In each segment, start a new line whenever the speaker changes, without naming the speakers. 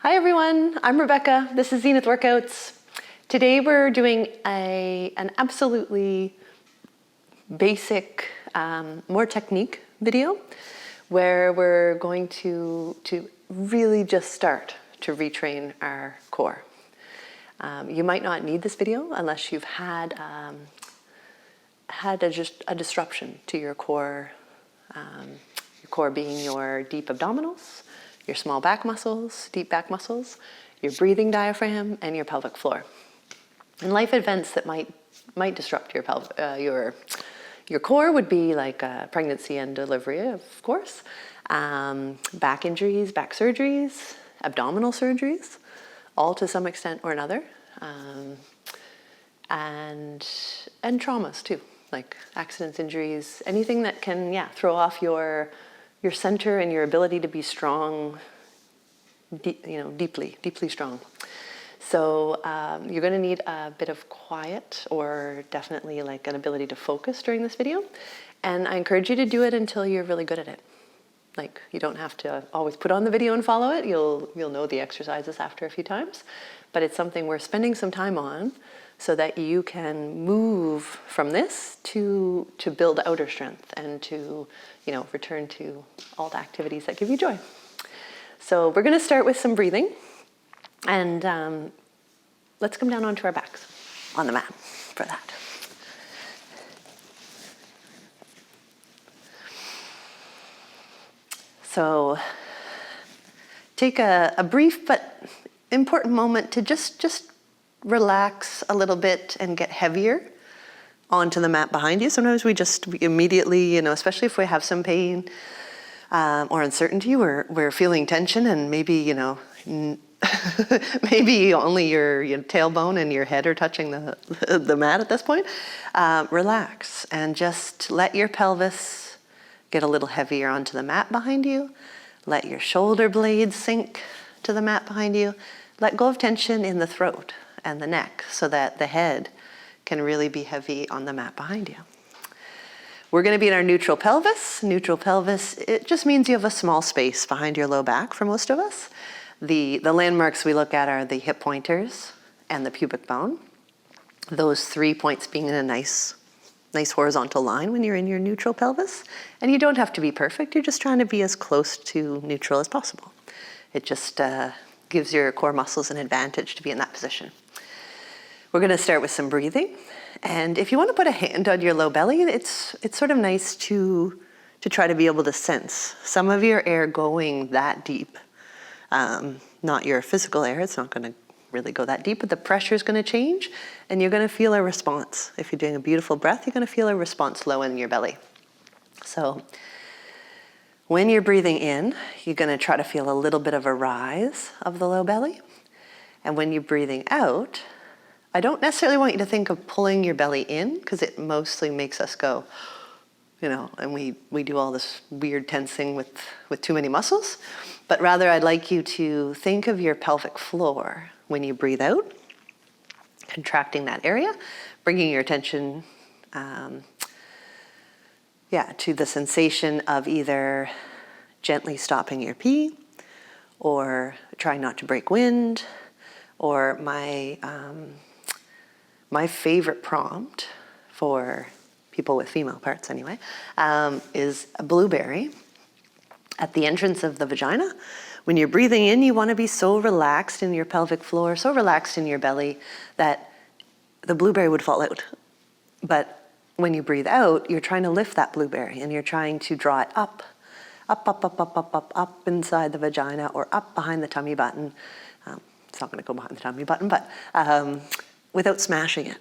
Hi everyone, I'm Rebecca. This is Zenith Workouts. Today we're doing an absolutely basic, more technique video where we're going to really just start to retrain our core. You might not need this video unless you've had just a disruption to your core being your deep abdominals, your small back muscles, deep back muscles, your breathing diaphragm, and your pelvic floor. And life events that might disrupt your core would be like pregnancy and delivery, of course, back injuries, back surgeries, abdominal surgeries, all to some extent or another, and traumas too, like accidents, injuries, anything that can throw off your center and your ability to be strong, deeply strong. So you're going to need a bit of quiet, or definitely like an ability to focus during this video. And I encourage you to do it until you're really good at it. Like, you don't have to always put on the video and follow it. You'll know the exercises after a few times. But it's something we're spending some time on so that you can move from this to build outer strength and to, return to all the activities that give you joy. So we're going to start with some breathing, and let's come down onto our backs on the mat for that. So take a brief but important moment to just relax a little bit and get heavier onto the mat behind you. Sometimes we immediately, especially if we have some pain or uncertainty, we're feeling tension, and maybe, maybe only your tailbone and your head are touching the mat at this point. Relax and just let your pelvis get a little heavier onto the mat behind you. Let your shoulder blades sink to the mat behind you. Let go of tension in the throat and the neck so that the head can really be heavy on the mat behind you. We're going to be in our neutral pelvis. Neutral pelvis, it just means you have a small space behind your low back for most of us. The landmarks we look at are the hip pointers and the pubic bone. Those 3 points being in a nice horizontal line when you're in your neutral pelvis. And you don't have to be perfect. You're just trying to be as close to neutral as possible. It just gives your core muscles an advantage to be in that position. We're going to start with some breathing. And if you want to put a hand on your low belly, it's sort of nice to try to be able to sense some of your air going that deep. Not your physical air, it's not going to really go that deep, but the pressure is going to change, and you're going to feel a response. If you're doing a beautiful breath, you're going to feel a response low in your belly. So when you're breathing in, you're going to try to feel a little bit of a rise of the low belly. And when you're breathing out, I don't necessarily want you to think of pulling your belly in, because it mostly makes us go, and we do all this weird tensing with too many muscles. But rather, I'd like you to think of your pelvic floor when you breathe out, contracting that area, bringing your attention to the sensation of either gently stopping your pee, or trying not to break wind, or my favorite prompt for people with female parts anyway, is a blueberry at the entrance of the vagina. When you're breathing in, you want to be so relaxed in your pelvic floor, so relaxed in your belly that the blueberry would fall out. But when you breathe out, you're trying to lift that blueberry, and you're trying to draw it up inside the vagina, or up behind the tummy button. It's not going to go behind the tummy button, but without smashing it,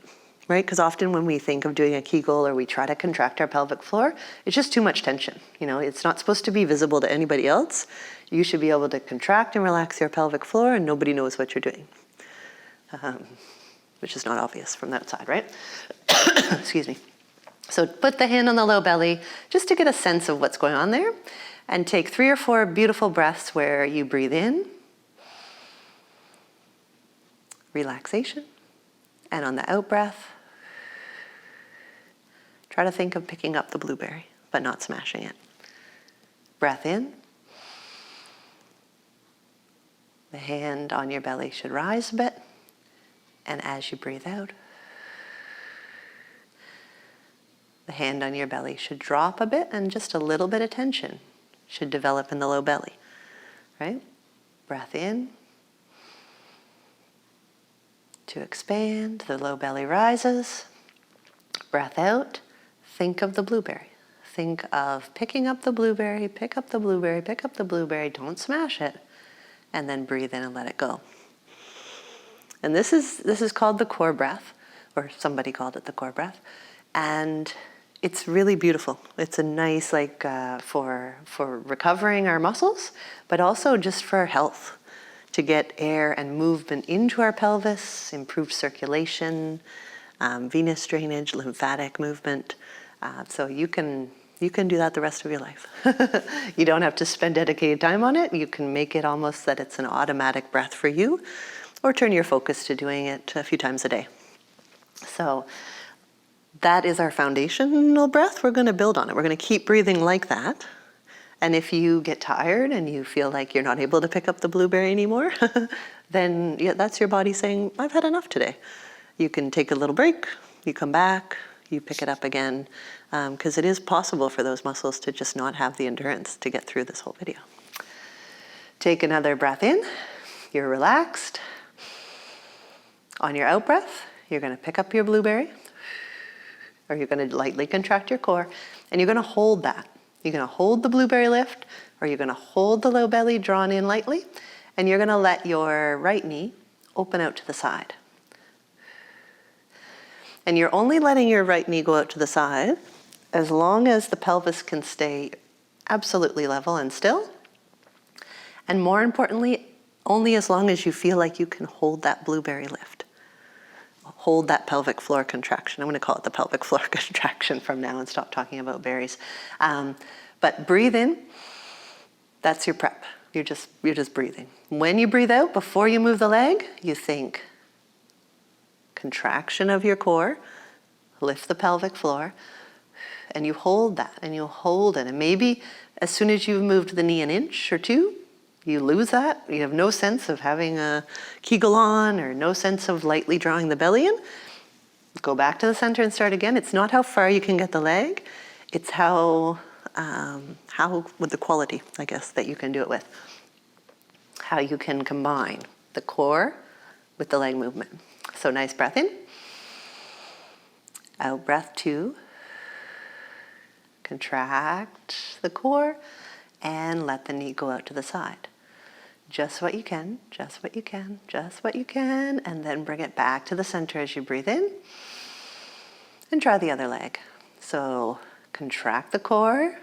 right? Because often when we think of doing a Kegel or we try to contract our pelvic floor, it's just too much tension. It's not supposed to be visible to anybody else. You should be able to contract and relax your pelvic floor, and nobody knows what you're doing, which is not obvious from the outside, right? Excuse me. So put the hand on the low belly just to get a sense of what's going on there, and take 3 or 4 beautiful breaths where you breathe in, relaxation, and on the out breath, try to think of picking up the blueberry, but not smashing it. Breath in, The hand on your belly should rise a bit. And as you breathe out, the hand on your belly should drop a bit, and just a little bit of tension should develop in the low belly, right? Breath in to expand, the low belly rises. Breath out, think of the blueberry. Think of picking up the blueberry, pick up the blueberry, pick up the blueberry, don't smash it, and then breathe in and let it go. And this is called the core breath, or somebody called it the core breath. And it's really beautiful. It's a nice, for recovering our muscles, but also just for our health, to get air and movement into our pelvis, improve circulation, venous drainage, lymphatic movement. So you can do that the rest of your life. You don't have to spend dedicated time on it. You can make it almost that it's an automatic breath for you, or turn your focus to doing it a few times a day. So that is our foundational breath. We're going to build on it. We're going to keep breathing like that. And if you get tired and you feel like you're not able to pick up the blueberry anymore, then that's your body saying, I've had enough today. You can take a little break, you come back, you pick it up again, because it is possible for those muscles to just not have the endurance to get through this whole video. Take another breath in, you're relaxed. On your out breath, you're going to pick up your blueberry, or you're going to lightly contract your core, and you're going to hold that. You're going to hold the blueberry lift, or you're going to hold the low belly drawn in lightly, and you're going to let your right knee open out to the side. And you're only letting your right knee go out to the side as long as the pelvis can stay absolutely level and still. And more importantly, only as long as you feel like you can hold that blueberry lift. Hold that pelvic floor contraction. I'm going to call it the pelvic floor contraction from now and stop talking about berries. But breathe in. That's your prep. You're just breathing. When you breathe out, before you move the leg, you think contraction of your core, lift the pelvic floor, and you hold that, and you hold it. And maybe as soon as you've moved the knee an inch or two, you lose that. You have no sense of having a Kegel on, or no sense of lightly drawing the belly in. Go back to the center and start again. It's not how far you can get the leg. It's how with the quality, I guess, that you can do it with. How you can combine the core with the leg movement. So nice breath in. Out breath 2. Contract the core and let the knee go out to the side. Just what you can, just what you can, just what you can, and then bring it back to the center as you breathe in. And try the other leg. So contract the core,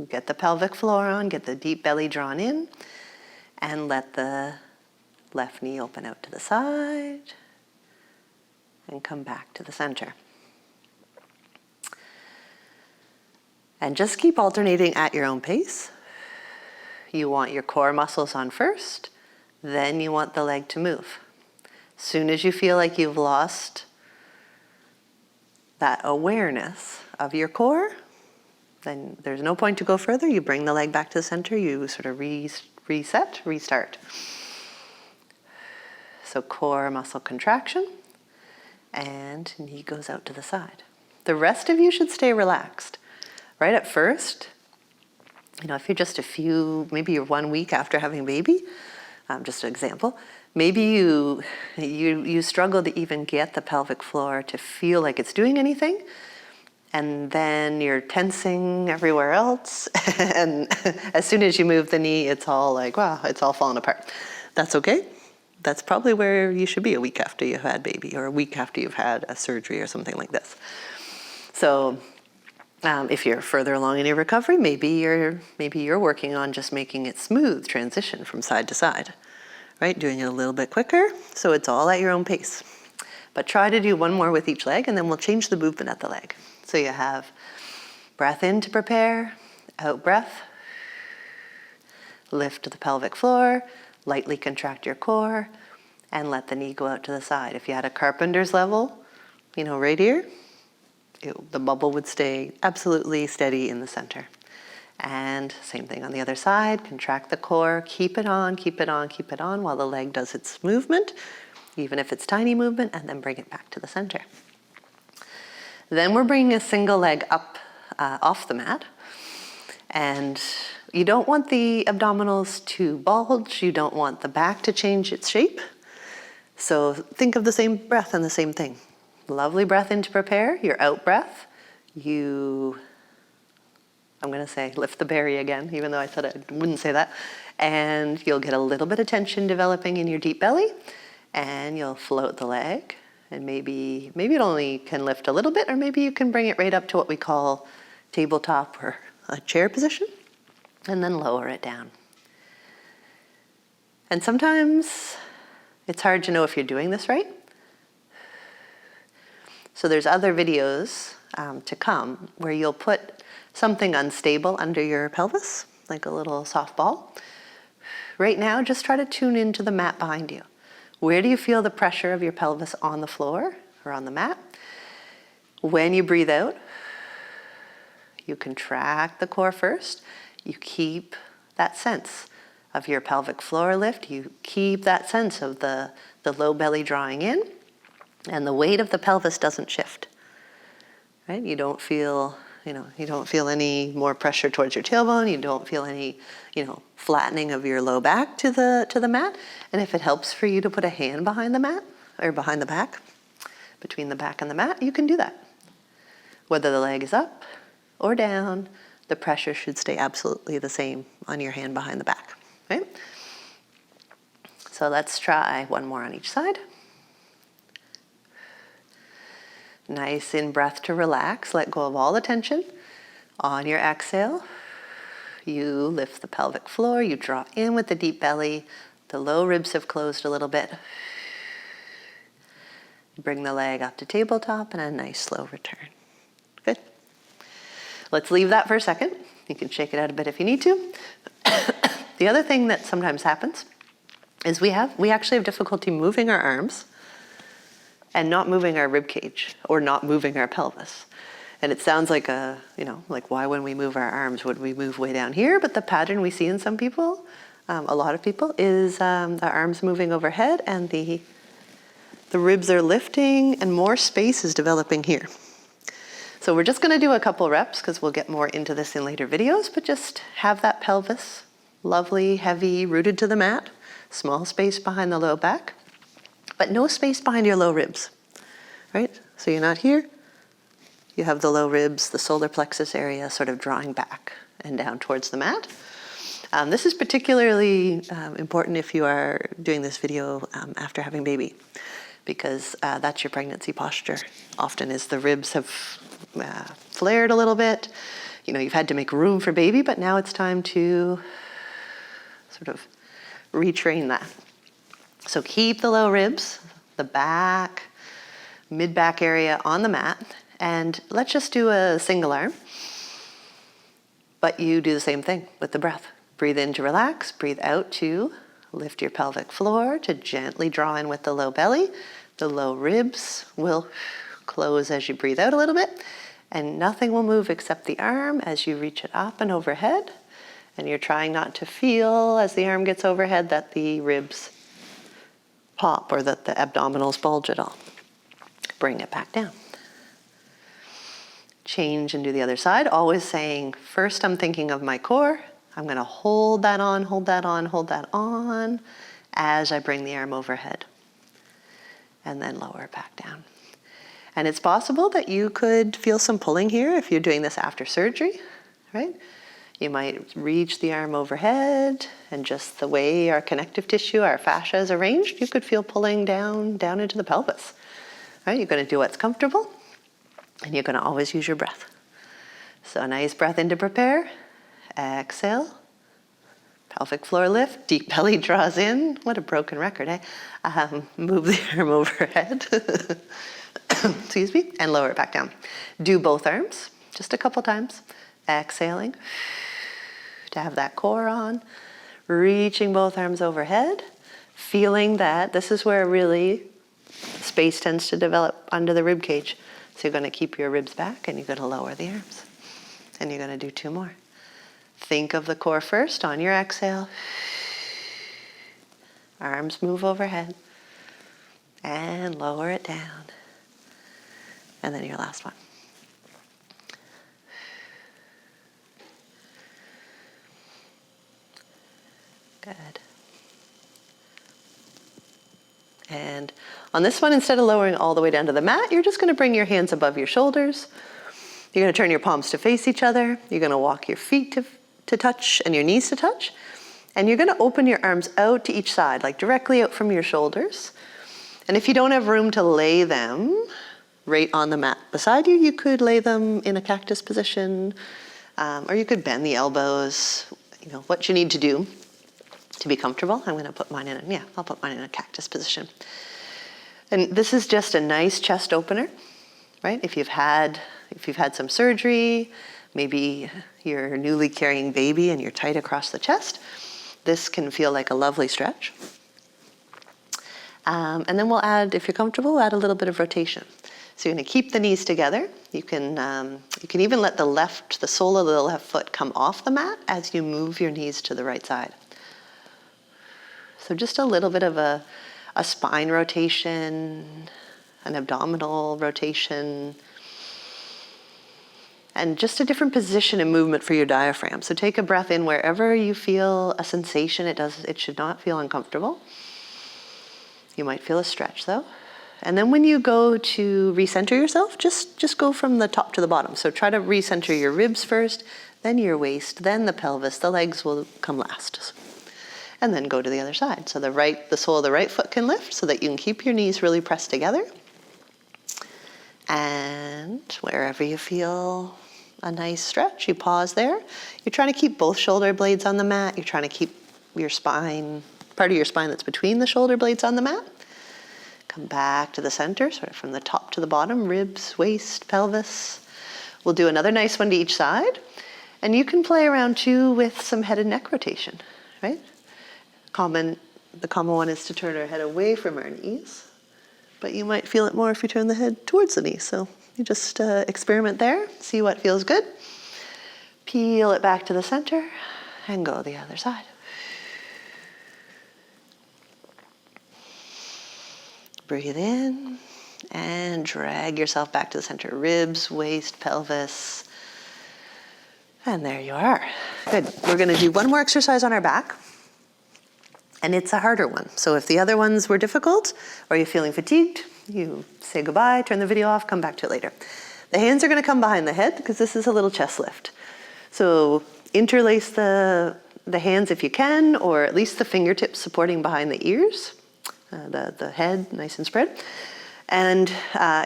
get the pelvic floor on, get the deep belly drawn in, and let the left knee open out to the side, and come back to the center. And just keep alternating at your own pace. You want your core muscles on first, then you want the leg to move. Soon as you feel like you've lost that awareness of your core, then there's no point to go further. You bring the leg back to the center, you sort of reset, restart. So core muscle contraction, and knee goes out to the side. The rest of you should stay relaxed. Right at first, if you're just maybe you're 1 week after having a baby, just an example, maybe you struggle to even get the pelvic floor to feel like it's doing anything, and then you're tensing everywhere else, and as soon as you move the knee, it's all like, wow, it's all falling apart. That's okay. That's probably where you should be a week after you've had baby, or a week after you've had a surgery or something like this. So if you're further along in your recovery, maybe you're working on just making it smooth transition from side to side, right? Doing it a little bit quicker, so it's all at your own pace. But try to do one more with each leg, and then we'll change the movement at the leg. So you have breath in to prepare, out breath, lift the pelvic floor, lightly contract your core, and let the knee go out to the side. If you had a carpenter's level, right here, the bubble would stay absolutely steady in the center. And same thing on the other side, contract the core, keep it on, keep it on, keep it on while the leg does its movement, even if it's tiny movement, and then bring it back to the center. Then we're bringing a single leg up off the mat. And you don't want the abdominals to bulge, you don't want the back to change its shape. So think of the same breath and the same thing. Lovely breath in to prepare, your out breath, I'm gonna say lift the berry again, even though I said I wouldn't say that. And you'll get a little bit of tension developing in your deep belly, and you'll float the leg. And maybe it only can lift a little bit, or maybe you can bring it right up to what we call tabletop or a chair position, and then lower it down. And sometimes it's hard to know if you're doing this right. So there's other videos to come where you'll put something unstable under your pelvis, like a little soft ball. Right now, just try to tune into the mat behind you. Where do you feel the pressure of your pelvis on the floor or on the mat? When you breathe out, you contract the core first. You keep that sense of your pelvic floor lift. You keep that sense of the low belly drawing in, and the weight of the pelvis doesn't shift. Right? You don't feel any more pressure towards your tailbone. You don't feel any, flattening of your low back to the mat. And if it helps for you to put a hand behind the mat or behind the back, between the back and the mat, you can do that. Whether the leg is up or down, the pressure should stay absolutely the same on your hand behind the back, right? So let's try one more on each side. Nice in-breath to relax, let go of all the tension. On your exhale, you lift the pelvic floor, you draw in with the deep belly, the low ribs have closed a little bit. Bring the leg up to tabletop and a nice slow return. Good. Let's leave that for a second. You can shake it out a bit if you need to. The other thing that sometimes happens is we actually have difficulty moving our arms and not moving our rib cage or not moving our pelvis. And it sounds like like why when we move our arms would we move way down here? But the pattern we see in some people, a lot of people, is the arms moving overhead and the ribs are lifting and more space is developing here. So we're just gonna do a couple reps because we'll get more into this in later videos, but just have that pelvis, lovely, heavy, rooted to the mat, small space behind the low back, but no space behind your low ribs, right? So you're not here, you have the low ribs, the solar plexus area sort of drawing back and down towards the mat. This is particularly important if you are doing this video after having baby, because that's your pregnancy posture. Often is the ribs have flared a little bit. You've had to make room for baby, but now it's time to sort of retrain that. So keep the low ribs, the back, mid-back area on the mat, and let's just do a single arm. But you do the same thing with the breath. Breathe in to relax, breathe out to lift your pelvic floor, to gently draw in with the low belly. The low ribs will close as you breathe out a little bit, and nothing will move except the arm as you reach it up and overhead. And you're trying not to feel as the arm gets overhead that the ribs pop or that the abdominals bulge at all. Bring it back down. Change and do the other side, always saying, first I'm thinking of my core. I'm going to hold that on, hold that on, hold that on as I bring the arm overhead. And then lower it back down. And it's possible that you could feel some pulling here if you're doing this after surgery, right? You might reach the arm overhead, and just the way our connective tissue, our fascia is arranged, you could feel pulling down into the pelvis. Right? You're going to do what's comfortable, and you're going to always use your breath. So a nice breath in to prepare. Exhale. Pelvic floor lift. Deep belly draws in. What a broken record, eh? Move the arm overhead. Excuse me. And lower it back down. Do both arms just a couple times. Exhaling to have that core on. Reaching both arms overhead. Feeling that this is where really space tends to develop under the rib cage. So you're going to keep your ribs back and you're going to lower the arms. And you're going to do two more. Think of the core first on your exhale. Arms move overhead. And lower it down. And then your last one. Good. And on this one, instead of lowering all the way down to the mat, you're just going to bring your hands above your shoulders. You're going to turn your palms to face each other. You're going to walk your feet to touch and your knees to touch. And you're going to open your arms out to each side, like directly out from your shoulders. And if you don't have room to lay them right on the mat beside you, you could lay them in a cactus position, or you could bend the elbows, you know, what you need to do to be comfortable. I'm going to put mine in, I'll put mine in a cactus position. And this is just a nice chest opener, right? If you've had some surgery, maybe you're a newly carrying baby and you're tight across the chest, this can feel like a lovely stretch. And then we'll add, if you're comfortable, add a little bit of rotation. So you're going to keep the knees together. You can even let the sole of the left foot come off the mat as you move your knees to the right side. So just a little bit of a spine rotation, an abdominal rotation, and just a different position and movement for your diaphragm. So take a breath in wherever you feel a sensation. It should not feel uncomfortable. You might feel a stretch though. And then when you go to recenter yourself, just go from the top to the bottom. So try to recenter your ribs first, then your waist, then the pelvis. The legs will come last. And then go to the other side. So the sole of the right foot can lift so that you can keep your knees really pressed together. And wherever you feel a nice stretch, you pause there. You're trying to keep both shoulder blades on the mat. You're trying to keep your spine, part of your spine that's between the shoulder blades on the mat. Come back to the center, sort of from the top to the bottom, ribs, waist, pelvis. We'll do another nice one to each side. And you can play around too with some head and neck rotation, right? The common one is to turn our head away from our knees, but you might feel it more if you turn the head towards the knees. So you just experiment there, see what feels good. Peel it back to the center and go the other side. Breathe in and drag yourself back to the center. Ribs, waist, pelvis. And there you are. Good. We're going to do one more exercise on our back. And it's a harder one. So if the other ones were difficult or you're feeling fatigued, you say goodbye, turn the video off, come back to it later. The hands are going to come behind the head because this is a little chest lift. So interlace the hands if you can, or at least the fingertips supporting behind the ears. The head nice and spread. And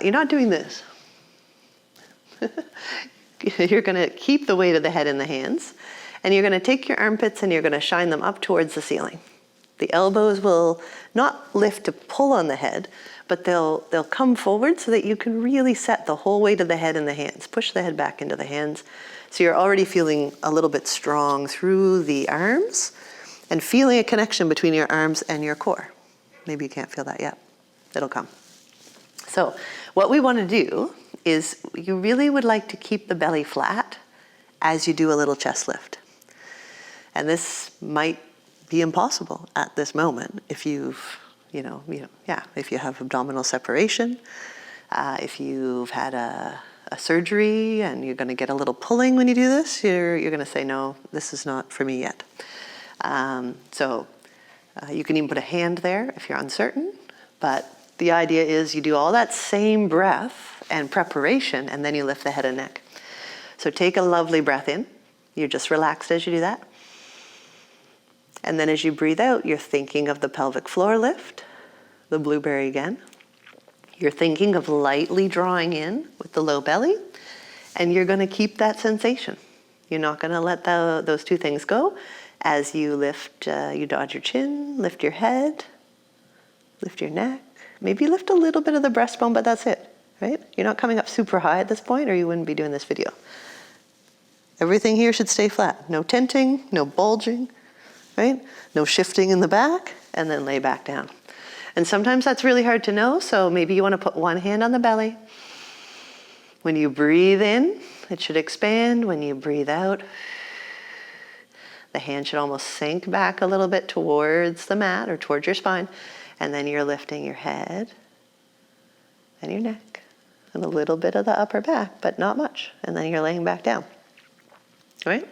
you're not doing this. You're going to keep the weight of the head in the hands, and you're going to take your armpits and you're going to shine them up towards the ceiling. The elbows will not lift to pull on the head, but they'll come forward so that you can really set the whole weight of the head in the hands. Push the head back into the hands. So you're already feeling a little bit strong through the arms and feeling a connection between your arms and your core. Maybe you can't feel that yet. It'll come. So what we want to do is you really would like to keep the belly flat as you do a little chest lift. And this might be impossible at this moment if you've, if you have abdominal separation, if you've had a surgery and you're going to get a little pulling when you do this, you're going to say, no, this is not for me yet. So you can even put a hand there if you're uncertain, but the idea is you do all that same breath and preparation, and then you lift the head and neck. So take a lovely breath in. You're just relaxed as you do that. And then as you breathe out, you're thinking of the pelvic floor lift, the blueberry again. You're thinking of lightly drawing in with the low belly, and you're going to keep that sensation. You're not going to let those two things go. As you lift, you dodge your chin, lift your head, lift your neck. Maybe lift a little bit of the breastbone, but that's it, right? You're not coming up super high at this point, or you wouldn't be doing this video. Everything here should stay flat. No tenting, no bulging, right? No shifting in the back, and then lay back down. And sometimes that's really hard to know, so maybe you want to put one hand on the belly. When you breathe in, it should expand. When you breathe out, The hand should almost sink back a little bit towards the mat or towards your spine. And then you're lifting your head and your neck and a little bit of the upper back, but not much. And then you're laying back down. All right?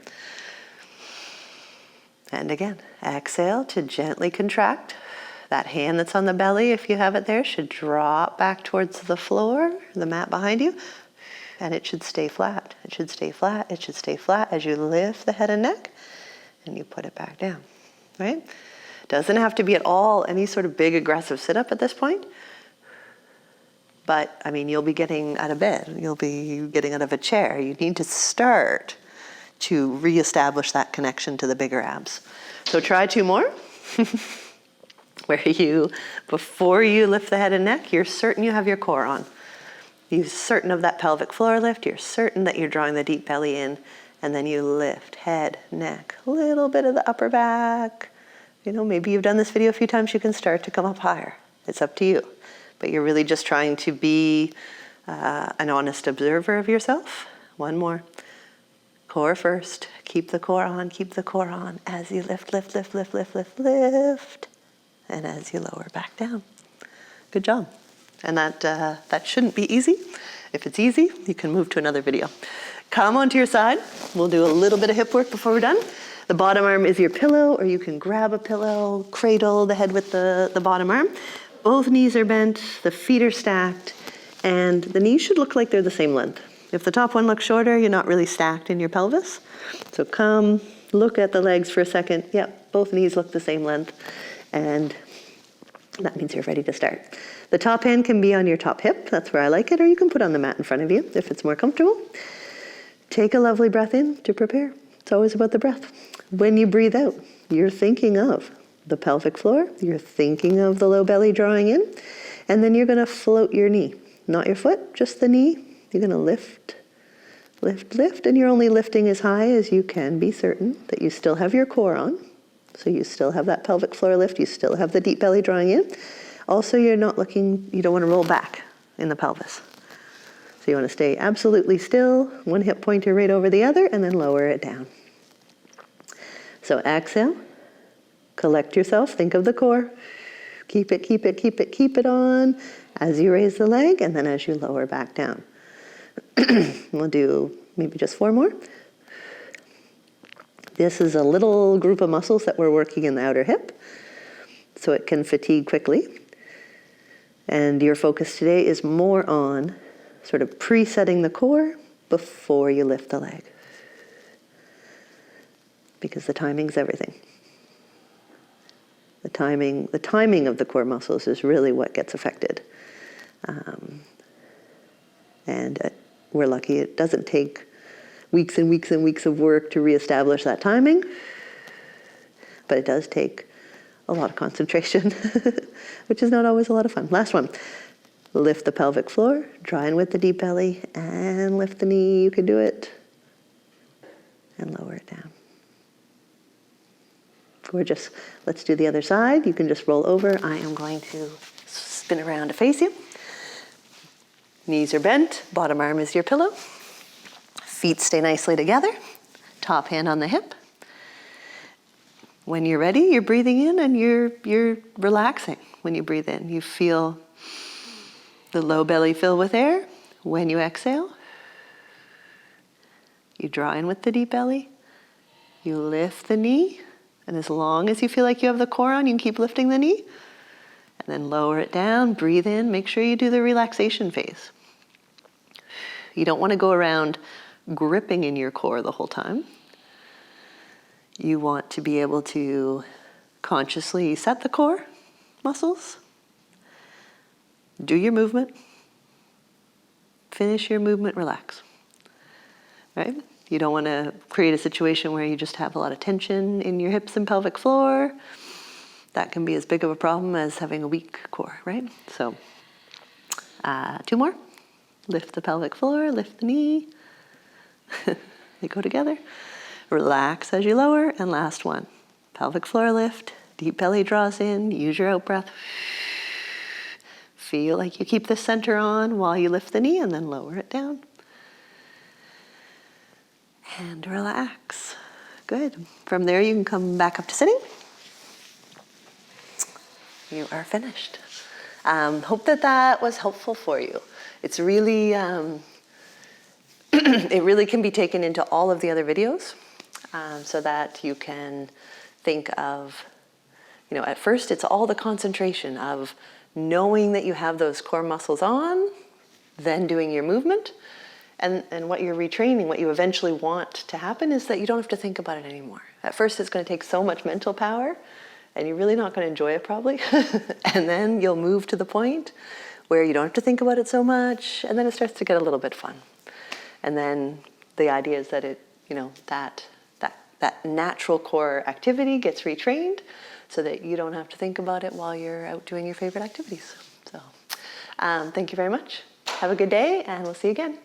And again, exhale to gently contract. That hand that's on the belly, if you have it there, should drop back towards the floor, the mat behind you, and it should stay flat. It should stay flat. It should stay flat as you lift the head and neck and you put it back down, right? Doesn't have to be at all any sort of big aggressive sit-up at this point. But, I mean, you'll be getting out of bed. You'll be getting out of a chair. You need to start to reestablish that connection to the bigger abs. So try 2 more. Where you, before you lift the head and neck, you're certain you have your core on. You're certain of that pelvic floor lift. You're certain that you're drawing the deep belly in. And then you lift head, neck, a little bit of the upper back. You know, maybe you've done this video a few times. You can start to come up higher. It's up to you. But you're really just trying to be an honest observer of yourself. 1 more. Core first. Keep the core on. Keep the core on as you lift, lift, lift, lift, lift, lift, lift. And as you lower back down. Good job. And that shouldn't be easy. If it's easy, you can move to another video. Come onto your side. We'll do a little bit of hip work before we're done. The bottom arm is your pillow, or you can grab a pillow, cradle the head with the bottom arm. Both knees are bent, the feet are stacked, and the knees should look like they're the same length. If the top one looks shorter, you're not really stacked in your pelvis. So come, look at the legs for a second. Yep, both knees look the same length. And that means you're ready to start. The top hand can be on your top hip. That's where I like it. Or you can put on the mat in front of you if it's more comfortable. Take a lovely breath in to prepare. It's always about the breath. When you breathe out, you're thinking of the pelvic floor. You're thinking of the low belly drawing in. And then you're going to float your knee. Not your foot, just the knee. You're going to lift, lift, lift. And you're only lifting as high as you can be certain that you still have your core on. So you still have that pelvic floor lift. You still have the deep belly drawing in. Also, you're not looking, you don't want to roll back in the pelvis. So you want to stay absolutely still, one hip pointer right over the other, and then lower it down. So exhale, collect yourself, think of the core. Keep it, keep it, keep it, keep it on as you raise the leg, and then as you lower back down. We'll do maybe just 4 more. This is a little group of muscles that we're working in the outer hip, so it can fatigue quickly. And your focus today is more on sort of presetting the core before you lift the leg. Because the timing's everything. The timing of the core muscles is really what gets affected. And we're lucky it doesn't take weeks and weeks and weeks of work to reestablish that timing, but it does take a lot of concentration, which is not always a lot of fun. Last one. Lift the pelvic floor, draw in with the deep belly, and lift the knee. You can do it. And lower it down. Gorgeous. Let's do the other side. You can just roll over. I am going to spin around to face you. Knees are bent. Bottom arm is your pillow. Feet stay nicely together. Top hand on the hip. When you're ready, you're breathing in and you're relaxing. When you breathe in, you feel the low belly fill with air. When you exhale, you draw in with the deep belly. You lift the knee. And as long as you feel like you have the core on, you can keep lifting the knee. And then lower it down, breathe in. Make sure you do the relaxation phase. You don't want to go around gripping in your core the whole time. You want to be able to consciously set the core muscles. Do your movement. Finish your movement, relax. Right? You don't want to create a situation where you just have a lot of tension in your hips and pelvic floor. That can be as big of a problem as having a weak core, right? So 2 more. Lift the pelvic floor, lift the knee. They go together. Relax as you lower. And last one. Pelvic floor lift. Deep belly draws in. Use your out breath. Feel like you keep the center on while you lift the knee and then lower it down. And relax. Good. From there, you can come back up to sitting. You are finished. Hope that was helpful for you. It's really, it really can be taken into all of the other videos so that you can think of, at first it's all the concentration of knowing that you have those core muscles on, then doing your movement. And what you're retraining, what you eventually want to happen is that you don't have to think about it anymore. At first it's going to take so much mental power and you're really not going to enjoy it probably. And then you'll move to the point where you don't have to think about it so much, and then it starts to get a little bit fun. And then the idea is that that natural core activity gets retrained so that you don't have to think about it while you're out doing your favorite activities. So thank you very much. Have a good day, and we'll see you again.